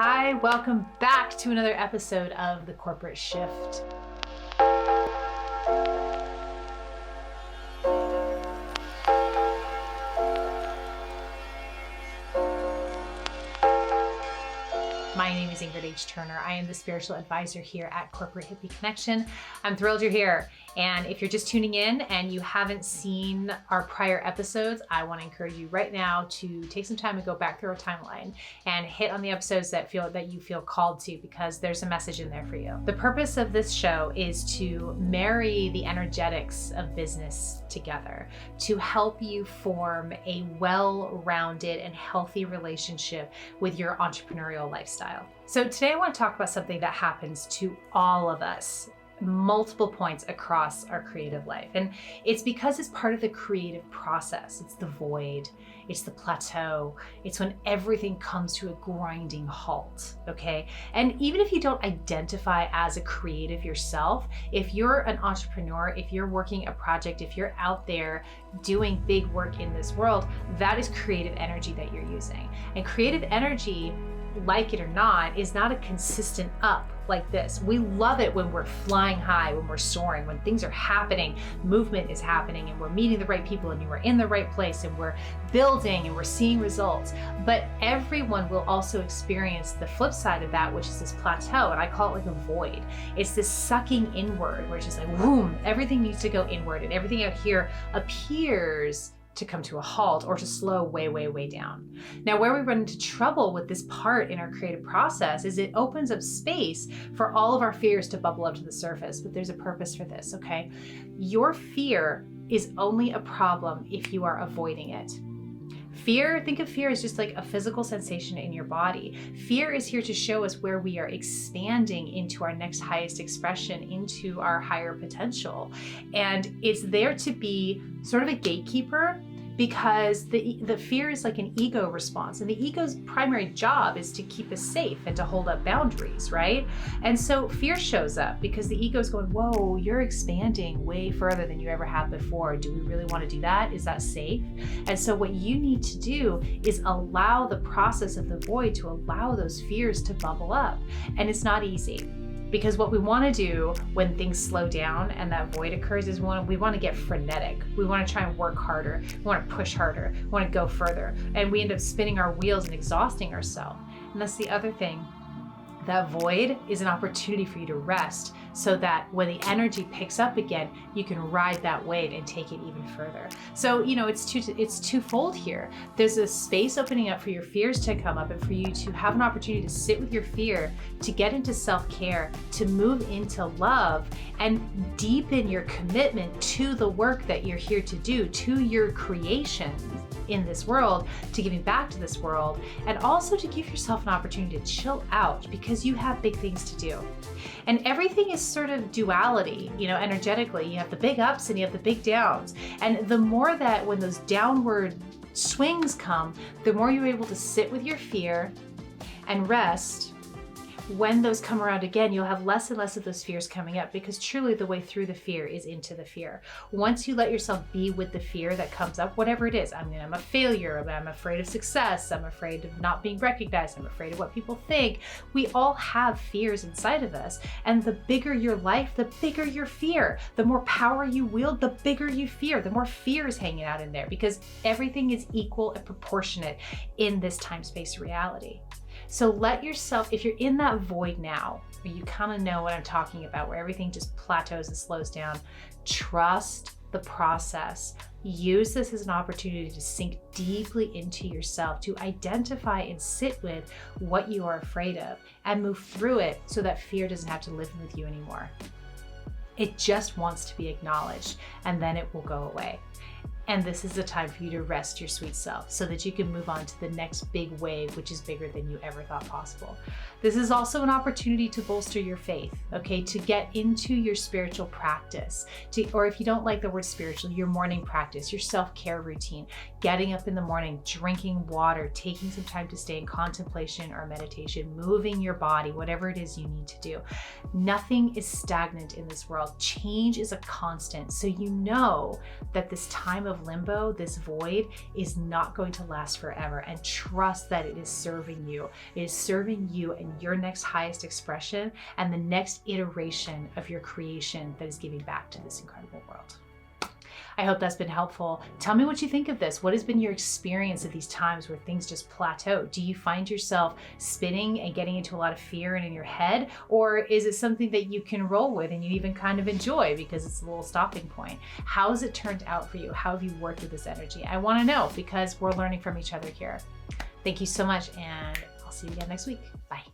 Hi, welcome back to another episode of The Corporate Shift. My name is Ingrid H. Turner. I am the spiritual advisor here at Corporate Hippie Connection. I'm thrilled you're here. And if you're just tuning in and you haven't seen our prior episodes, I want to encourage you right now to take some time and go back through our timeline and hit on the episodes that you feel called to, because there's a message in there for you. The purpose of this show is to marry the energetics of business together to help you form a well-rounded and healthy relationship with your entrepreneurial lifestyle. So today I want to talk about something that happens to all of us, multiple points across our creative life. And it's because it's part of the creative process. It's the void, it's the plateau, it's when everything comes to a grinding halt, okay? And even if you don't identify as a creative yourself, if you're an entrepreneur, if you're working a project, if you're out there doing big work in this world, that is creative energy that you're using. And creative energy, like it or not, is not a consistent up like this. We love it when we're flying high, when we're soaring, when things are happening, movement is happening, and we're meeting the right people, and we're in the right place, and we're building, and we're seeing results. But everyone will also experience the flip side of that, which is this plateau, and I call it like a void. It's this sucking inward, where it's just like, boom, everything needs to go inward, and everything out here appears to come to a halt or to slow way down. Now, where we run into trouble with this part in our creative process is it opens up space for all of our fears to bubble up to the surface, but there's a purpose for this, okay? Your fear is only a problem if you are avoiding it. Fear, think of fear as just like a physical sensation in your body. Fear is here to show us where we are expanding into our next highest expression, into our higher potential. And it's there to be sort of a gatekeeper, because the fear is like an ego response, and the ego's primary job is to keep us safe and to hold up boundaries, right? And so fear shows up because the ego's going, whoa, you're expanding way further than you ever have before. Do we really want to do that? Is that safe? And so what you need to do is allow the process of the void to allow those fears to bubble up. And it's not easy. Because what we want to do when things slow down and that void occurs is we want to get frenetic. We want to try and work harder. We want to push harder. We want to go further. And we end up spinning our wheels and exhausting ourselves. And that's the other thing. That void is an opportunity for you to rest, so that when the energy picks up again, you can ride that wave and take it even further. So, it's twofold here. There's a space opening up for your fears to come up and for you to have an opportunity to sit with your fear, to get into self-care, to move into love, and deepen your commitment to the work that you're here to do, to your creation in this world, to giving back to this world, and also to give yourself an opportunity to chill out, because you have big things to do. And everything is sort of duality, energetically. You have the big ups and you have the big downs. And the more that when those downward swings come, the more you're able to sit with your fear and rest. When those come around again, you'll have less and less of those fears coming up, because truly the way through the fear is into the fear. Once you let yourself be with the fear that comes up, whatever it is, I'm a failure, I'm afraid of success, I'm afraid of not being recognized, I'm afraid of what people think. We all have fears inside of us. And the bigger your life, the bigger your fear. The more power you wield, the bigger you fear, the more fear is hanging out in there, because everything is equal and proportionate in this time-space reality. So let yourself, if you're in that void now, where you kind of know what I'm talking about, where everything just plateaus and slows down, trust the process. Use this as an opportunity to sink deeply into yourself, to identify and sit with what you are afraid of and move through it, so that fear doesn't have to live with you anymore. It just wants to be acknowledged, and then it will go away. And this is the time for you to rest your sweet self, so that you can move on to the next big wave, which is bigger than you ever thought possible. This is also an opportunity to bolster your faith, okay? To get into your spiritual practice, or if you don't like the word spiritual, your morning practice, your self-care routine, getting up in the morning, drinking water, taking some time to stay in contemplation or meditation, moving your body, whatever it is you need to do. Nothing is stagnant in this world. Change is a constant. So you know that this time of of limbo, this void, is not going to last forever. And trust that it is serving you. It is serving you in your next highest expression and the next iteration of your creation that is giving back to this incredible world. I hope that's been helpful. Tell me what you think of this. What has been your experience of these times where things just plateau? Do you find yourself spinning and getting into a lot of fear and in your head? Or is it something that you can roll with and you even kind of enjoy because it's a little stopping point? How has it turned out for you? How have you worked with this energy? I want to know because we're learning from each other here. Thank you so much, and I'll see you again next week. Bye.